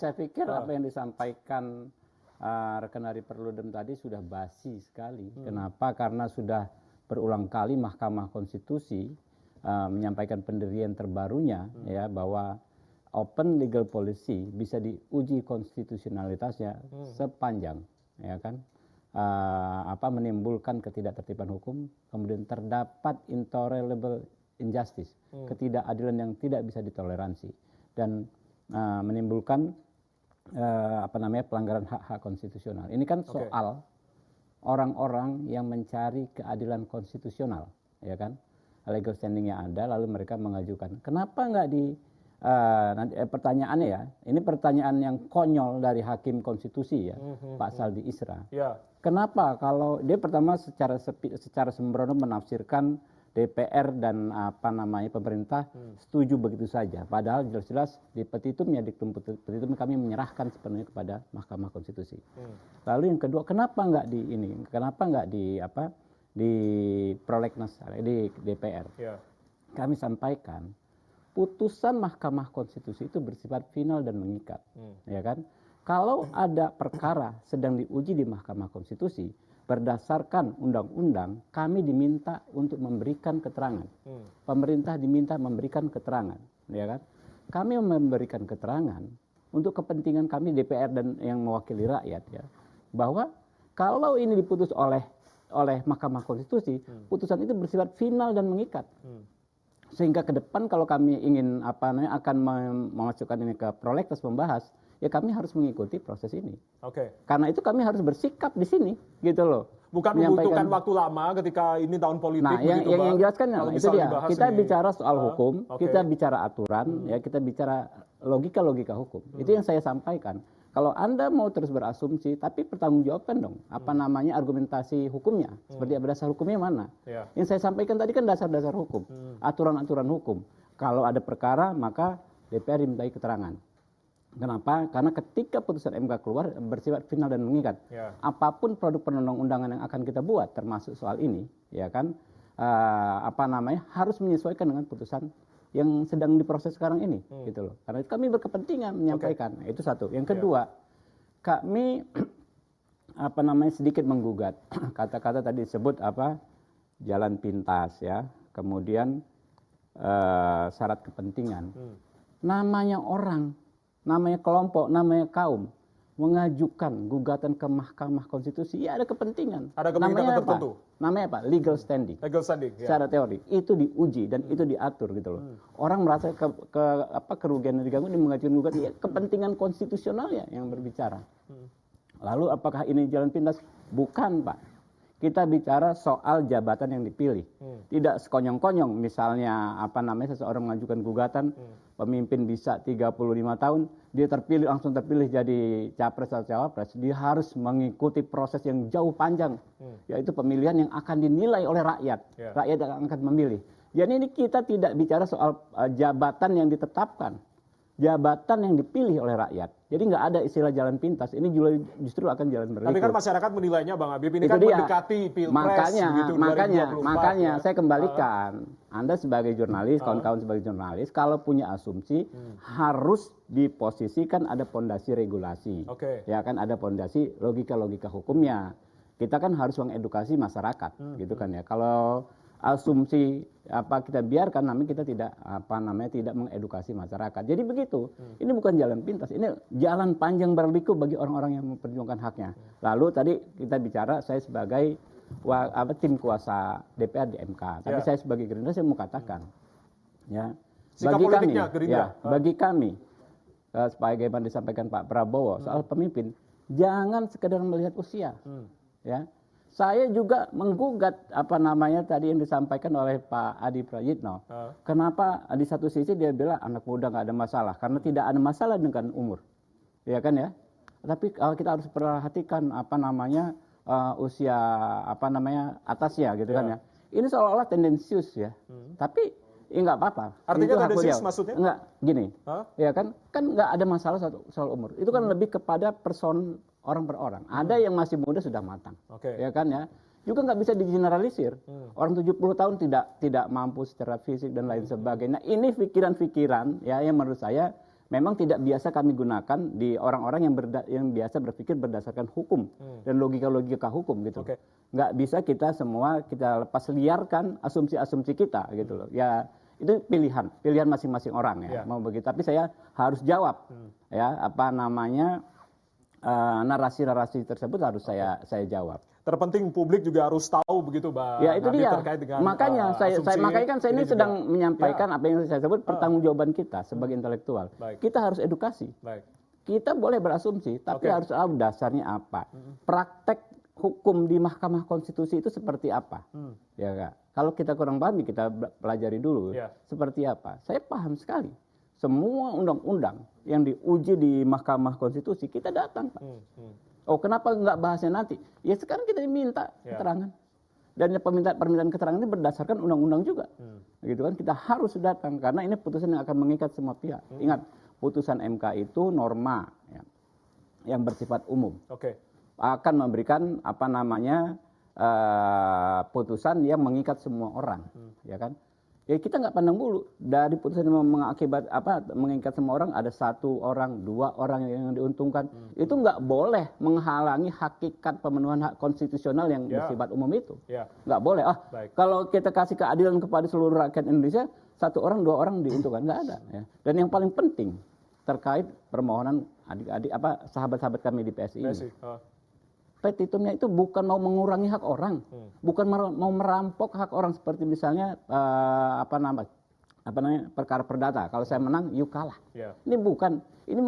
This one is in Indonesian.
Saya pikir apa yang disampaikan rekan dari Perludem tadi sudah basi sekali. Kenapa? Karena sudah berulang kali Mahkamah Konstitusi menyampaikan pendirian terbarunya ya bahwa open legal policy bisa diuji konstitusionalitasnya sepanjang ya kan menimbulkan ketidaktertiban hukum, kemudian terdapat intolerable injustice, ketidakadilan yang tidak bisa ditoleransi dan menimbulkan pelanggaran hak-hak konstitusional. Ini kan soal orang-orang yang mencari keadilan konstitusional, ya kan? Legal standing-nya ada, lalu mereka mengajukan. Kenapa nggak pertanyaannya ya, ini pertanyaan yang konyol dari Hakim Konstitusi ya, Pak Saldi Isra. Kenapa kalau dia pertama secara sembrono menafsirkan DPR dan pemerintah setuju begitu saja, padahal jelas-jelas di petitumnya, diktum petitum kami menyerahkan sepenuhnya kepada Mahkamah Konstitusi. Lalu yang kedua, kenapa nggak di prolegnas di DPR? Kami sampaikan putusan Mahkamah Konstitusi itu bersifat final dan mengikat, ya kan? Kalau ada perkara sedang diuji di Mahkamah Konstitusi, berdasarkan undang-undang, kami diminta untuk memberikan keterangan. Pemerintah diminta memberikan keterangan, ya kan? Kami memberikan keterangan untuk kepentingan kami DPR dan yang mewakili rakyat ya, bahwa kalau ini diputus oleh Mahkamah Konstitusi, putusan itu bersifat final dan mengikat. Sehingga ke depan kalau kami ingin akan memasukkan ini ke prolegnas membahas, ya kami harus mengikuti proses ini. Karena itu kami harus bersikap di sini, gitu loh. Bukan membutuhkan waktu lama ketika ini tahun politik. Nah, yang jelaskan itu dia. Kita bicara soal hukum, kita bicara aturan, ya kita bicara logika hukum. Itu yang saya sampaikan. Kalau Anda mau terus berasumsi, tapi pertanggungjawabkan dong, argumentasi hukumnya, seperti dasar hukumnya mana? Yang saya sampaikan tadi kan dasar-dasar hukum, aturan-aturan hukum. Kalau ada perkara, maka DPR dimintai keterangan. Kenapa? Karena ketika putusan MK keluar bersifat final dan mengikat. Apapun produk perundang-undangan yang akan kita buat, termasuk soal ini, ya kan, harus menyesuaikan dengan putusan yang sedang diproses sekarang ini, gitu loh. Karena itu kami berkepentingan menyampaikan. Nah, itu satu. Yang kedua, kami sedikit menggugat kata-kata tadi disebut jalan pintas ya, kemudian syarat kepentingan. Namanya orang, namanya kelompok, namanya kaum mengajukan gugatan ke Mahkamah Konstitusi, ya ada kepentingan. Ada kepentingan tertentu. Namanya apa? Legal standing. Legal standing. Secara teori itu diuji dan itu diatur gitu loh. Orang merasa kerugian yang diganggu, dia mengajukan gugatan, ya kepentingan konstitusionalnya yang berbicara. Lalu apakah ini jalan pintas? Bukan, Pak. Kita bicara soal jabatan yang dipilih. Tidak sekonyong-konyong misalnya seseorang mengajukan gugatan, pemimpin bisa 35 tahun, dia langsung terpilih jadi capres atau cawapres, dia harus mengikuti proses yang jauh panjang, yaitu pemilihan yang akan dinilai oleh rakyat. Rakyat yang akan memilih. Jadi ini kita tidak bicara soal jabatan yang ditetapkan, jabatan yang dipilih oleh rakyat. Jadi nggak ada istilah jalan pintas. Ini justru akan jalan berliku. Tapi kan masyarakat menilainya Bang Habib ini kan mendekati pilpres gitu 2024. Makanya saya kembalikan. Anda sebagai jurnalis, kawan-kawan sebagai jurnalis, kalau punya asumsi harus diposisikan ada pondasi regulasi. Ya kan, ada pondasi logika hukumnya. Kita kan harus mengedukasi masyarakat, gitu kan ya. Kalau asumsi kita biarkan, namanya kita tidak tidak mengedukasi masyarakat. Jadi begitu. Ini bukan jalan pintas, ini jalan panjang berliku bagi orang-orang yang memperjuangkan haknya. Lalu tadi kita bicara, saya sebagai tim kuasa DPR di MK, tapi saya sebagai Gerindra saya mau katakan, ya bagi kami, sebagaimana disampaikan Pak Prabowo soal pemimpin, jangan sekedar melihat usia, ya. Saya juga menggugat tadi yang disampaikan oleh Pak Adi Prayitno. Kenapa di satu sisi dia bilang anak muda nggak ada masalah, karena tidak ada masalah dengan umur, ya kan ya. Tapi kita harus perhatikan usia atasnya, gitu kan ya. Ini seolah-olah tendensius ya. Tapi ya nggak apa-apa. Artinya tendensius maksudnya? Enggak, gini. Ya kan nggak ada masalah soal umur. Itu kan lebih kepada person orang per orang. Ada yang masih muda sudah matang. Ya kan ya. Juga nggak bisa digeneralisir. Orang 70 tahun tidak mampu secara fisik dan lain sebagainya. Nah, ini pikiran-pikiran ya yang menurut saya memang tidak biasa kami gunakan di orang-orang yang biasa berpikir berdasarkan hukum dan logika-logika hukum gitu. Nggak bisa kita semua kita lepas liarkan asumsi-asumsi kita gitu loh. Ya itu pilihan masing-masing orang ya mau begitu. Tapi saya harus jawab ya apa namanya narasi-narasi tersebut harus saya jawab. Terpenting publik juga harus tahu begitu, Bang. Ya itu dia. Terkait dengan makanya saya ini sedang menyampaikan apa yang saya sebut pertanggungjawaban kita sebagai intelektual. Kita harus edukasi. Kita boleh berasumsi, tapi harus tahu dasarnya apa. Praktek hukum di Mahkamah Konstitusi itu seperti apa, ya Kak? Kalau kita kurang paham, kita pelajari dulu seperti apa. Saya paham sekali. Semua undang-undang yang diuji di Mahkamah Konstitusi kita datang, Pak. Oh, kenapa nggak bahasnya nanti? Ya sekarang kita diminta keterangan. Dan permintaan keterangan ini berdasarkan undang-undang juga. Gitu kan, kita harus datang karena ini putusan yang akan mengikat semua pihak. Ingat, putusan MK itu norma yang bersifat umum. Akan memberikan apa namanya putusan yang mengikat semua orang, ya kan? Ya kita nggak pandang bulu dari putusan yang mengikat semua orang, ada 1 orang, 2 orang yang diuntungkan. Itu nggak boleh menghalangi hakikat pemenuhan hak konstitusional yang bersifat umum itu. Nggak boleh. Kalau kita kasih keadilan kepada seluruh rakyat Indonesia, 1 orang, 2 orang diuntungkan, nggak ada. Ya. Dan yang paling penting terkait permohonan adik-adik sahabat-sahabat kami di PSI ini. Petitumnya itu bukan mau mengurangi hak orang, bukan mau merampok hak orang seperti misalnya perkara perdata. Kalau saya menang, you kalah. Ini bukan. Ini